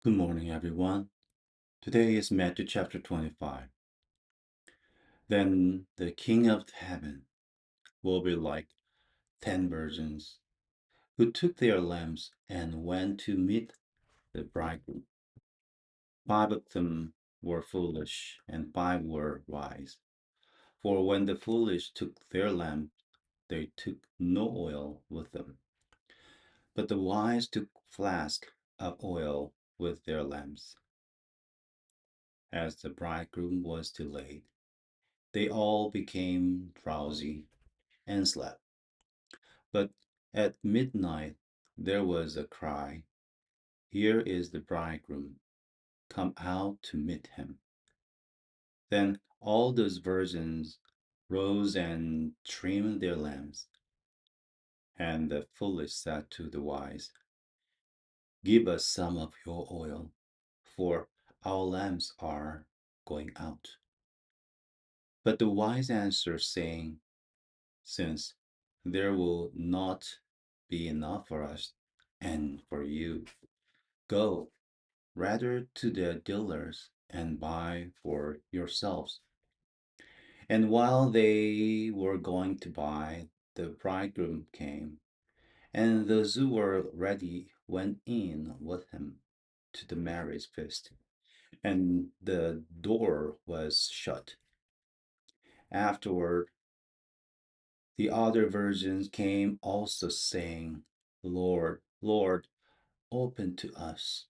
Good morning, everyone. Today is Matthew chapter 25. Then the King of heaven will be like 10 virgins who took their lamps and went to meet the bridegroom. 5 of them were foolish, and 5 were wise. For when the foolish took their lamp, they took no oil with them. But the wise took flasks of oil with their lamps. As the bridegroom was delayed, they all became drowsy and slept. But at midnight there was a cry, "Here is the bridegroom, come out to meet him." Then all those virgins rose and trimmed their lamps. And the foolish said to the wise, "Give us some of your oil, for our lamps are going out." But the wise answered, saying, "Since there will not be enough for us and for you, go rather to the dealers and buy for yourselves." And while they were going to buy, the bridegroom came, and those who were ready went in with him to the marriage feast, and the door was shut. Afterward, the other virgins came also, saying, "Lord, Lord, open to us."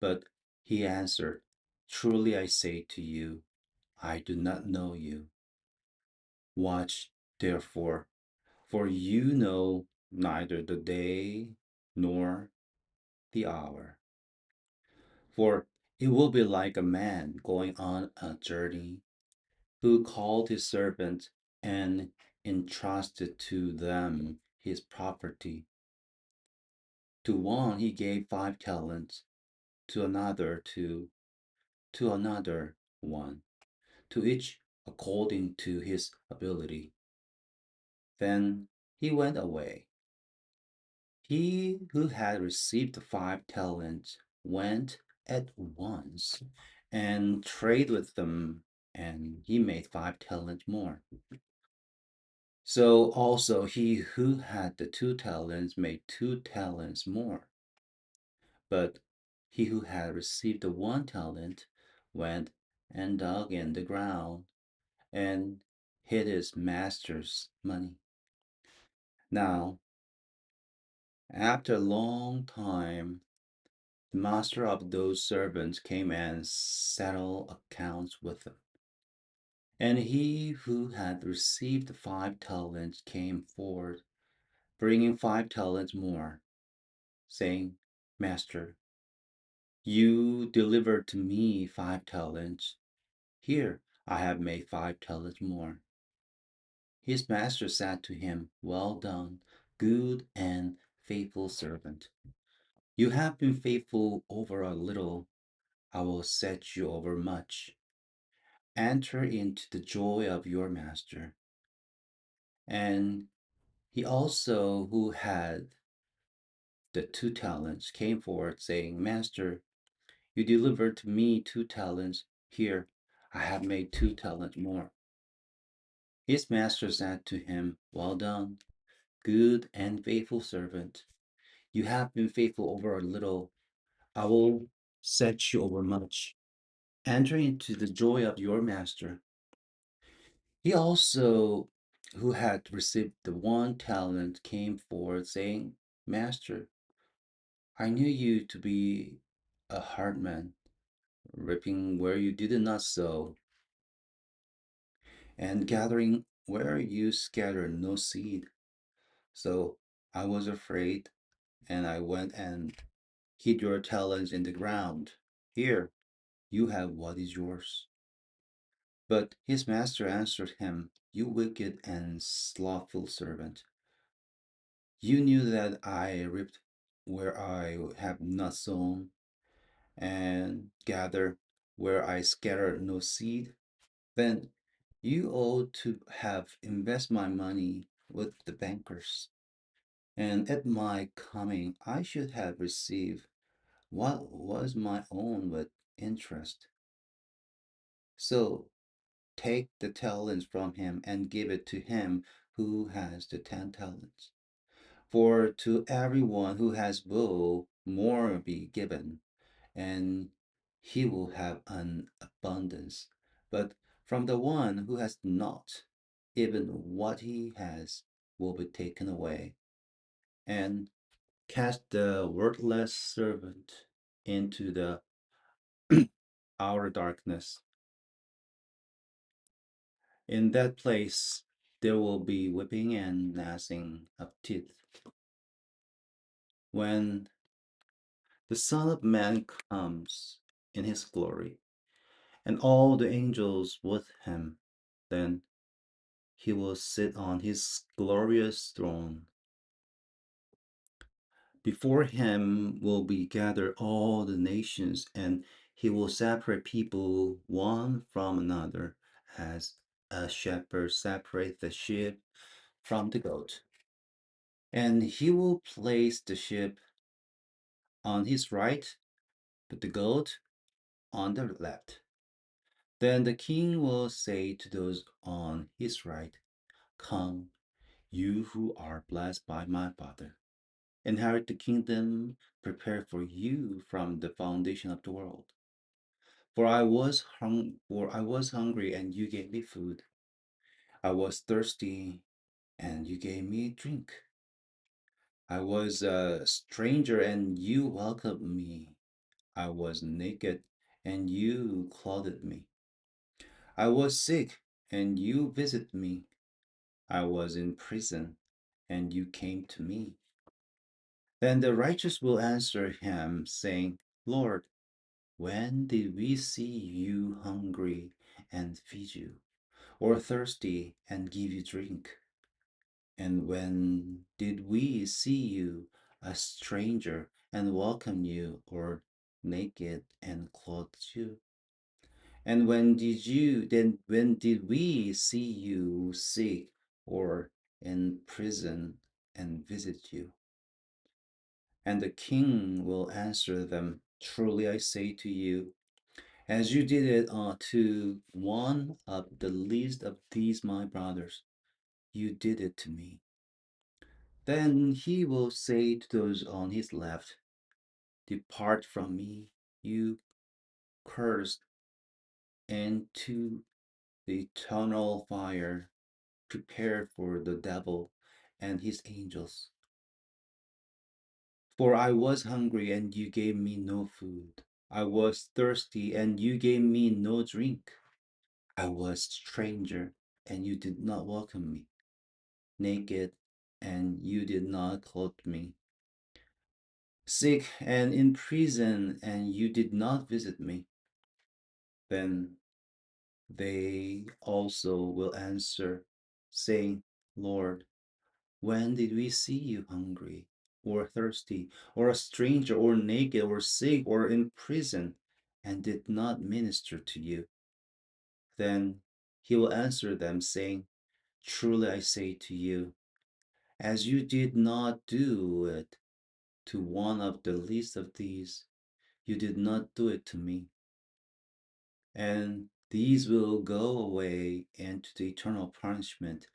But he answered, "Truly I say to you, I do not know you. Watch, therefore, for you know neither the day nor the hour. For it will be like a man going on a journey, who called his servants and entrusted to them his property. To one he gave 5 talents, to another two, to another one, to each according to his ability. Then he went away. He who had received the 5 talents went at once and traded with them, and he made 5 talents more. So also he who had the 2 talents made 2 talents more. But he who had received the 1 talent went and dug in the ground and hid his master's money. Now, after a long time, the master of those servants came and settled accounts with them. And he who had received the 5 talents came forward, bringing 5 talents more, saying, "Master, you delivered to me 5 talents. Here I have made 5 talents more." His master said to him, "Well done, good and faithful servant. You have been faithful over a little. I will set you over much. Enter into the joy of your master." And he also, who had the 2 talents, came forward, saying, "Master, you delivered to me 2 talents. Here I have made 2 talents more." His master said to him, "Well done, good and faithful servant. You have been faithful over a little. I will set you over much. Enter into the joy of your master." He also, who had received the 1 talent, came forward, saying, "Master, I knew you to be a hard man, reaping where you did not sow, and gathering where you scattered no seed. So I was afraid, and I went and hid your talents in the ground. Here, you have what is yours." But his master answered him, "You wicked and slothful servant. You knew that I reaped where I have not sown, and gather where I scattered no seed. Then you ought to have invested my money with the bankers, and at my coming I should have received what was my own with interest. So take the talents from him and give it to him who has the 10 talents. For to everyone who has will more be given, and he will have an abundance. But from the one who has not, even what he has will be taken away. And cast the worthless servant into the outer darkness. In that place there will be weeping and gnashing of teeth, when the Son of Man comes in his glory, and all the angels with him. Then he will sit on his glorious throne. Before him will be gathered all the nations, and he will separate people one from another, as a shepherd separates the sheep from the goat. And he will place the sheep on his right, but the goat on the left. Then the king will say to those on his right, "Come, you who are blessed by my Father, inherit the kingdom prepared for you from the foundation of the world. For I was hungry, and you gave me food. I was thirsty, and you gave me drink. I was a stranger, and you welcomed me. I was naked, and you clothed me. I was sick, and you visited me. I was in prison, and you came to me." Then the righteous will answer him, saying, "Lord, when did we see you hungry and feed you, or thirsty and give you drink? And when did we see you a stranger and welcome you, or naked and clothed you? And when did we see you sick or in prison and visit you?" And the king will answer them, "Truly I say to you, as you did it to one of the least of these my brothers, you did it to me." Then he will say to those on his left, "Depart from me, you cursed, into the eternal fire prepared for the devil and his angels. For I was hungry, and you gave me no food. I was thirsty, and you gave me no drink. I was stranger, and you did not welcome me. Naked, and you did not clothe me. Sick and in prison, and you did not visit me." Then they also will answer, saying, "Lord, when did we see you hungry, or thirsty, or a stranger, or naked, or sick, or in prison, and did not minister to you?" Then he will answer them, saying, "Truly I say to you, as you did not do it to one of the least of these, you did not do it to me." And these will go away into the eternal punishment,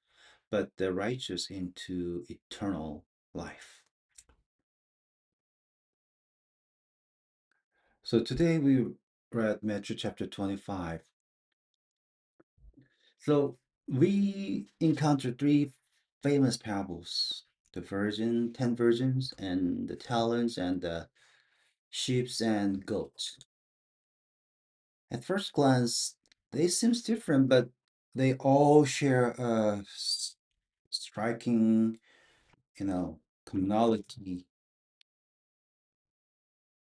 but the righteous into eternal life. So today we read Matthew chapter 25. So we encounter three famous parables: the virgin, 10 virgins, and the talents, and the sheep and goats. At first glance, they seem different, but they all share a striking, commonality.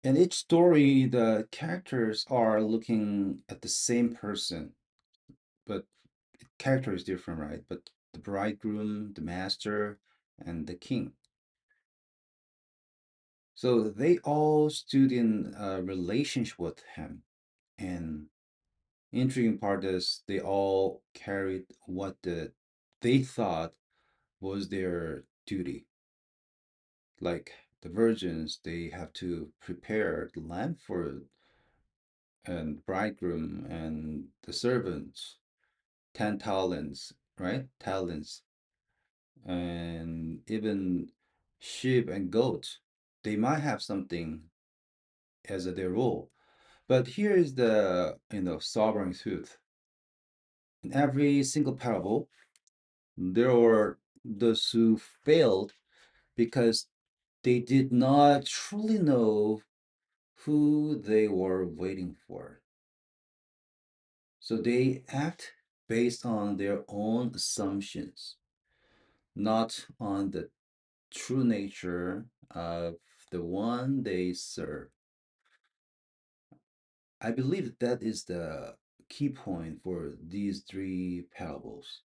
In each story, the characters are looking at the same person, but the character is different, right? But the bridegroom, the master, and the king. So they all stood in a relationship with him. And intriguing part is they all carried what they thought was their duty, like the virgins, they have to prepare the lamp for and bridegroom and the servants, 10 talents, right? Talents. And even sheep and goats, they might have something as their role. But here is the sovereign truth. In every single parable, there are those who failed because they did not truly know who they were waiting for. So they act based on their own assumptions, not on the true nature of the one they serve. I believe that is the key point for these three parables.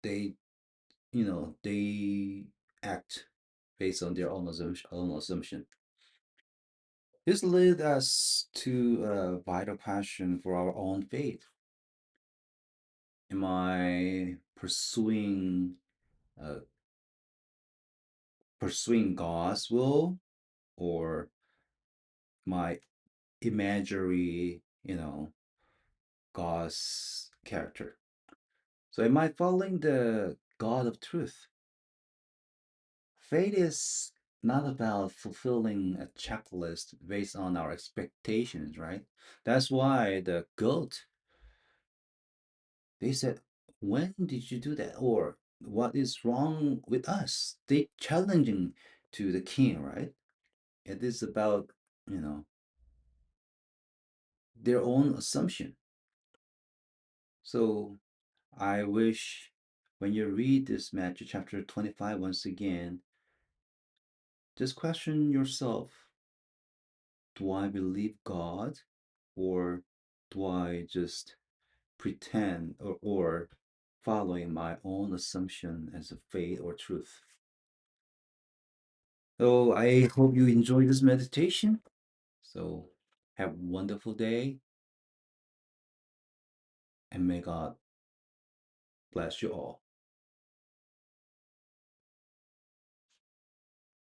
They, they act based on their own assumption. This led us to a vital question for our own faith. Am I uh, pursuing God's will or my imaginary, God's character? So am I following the God of truth? Faith is not about fulfilling a checklist based on our expectations, right? That's why the goat, they said, when did you do that? Or what is wrong with us? They challenging to the king, right? It is about, you know, their own assumption. So I wish when you read this Matthew chapter 25 once again, just question yourself. Do I believe God or do I just pretend or following my own assumption as a faith or truth? So I hope you enjoy this meditation. So have a wonderful day and may God bless you all.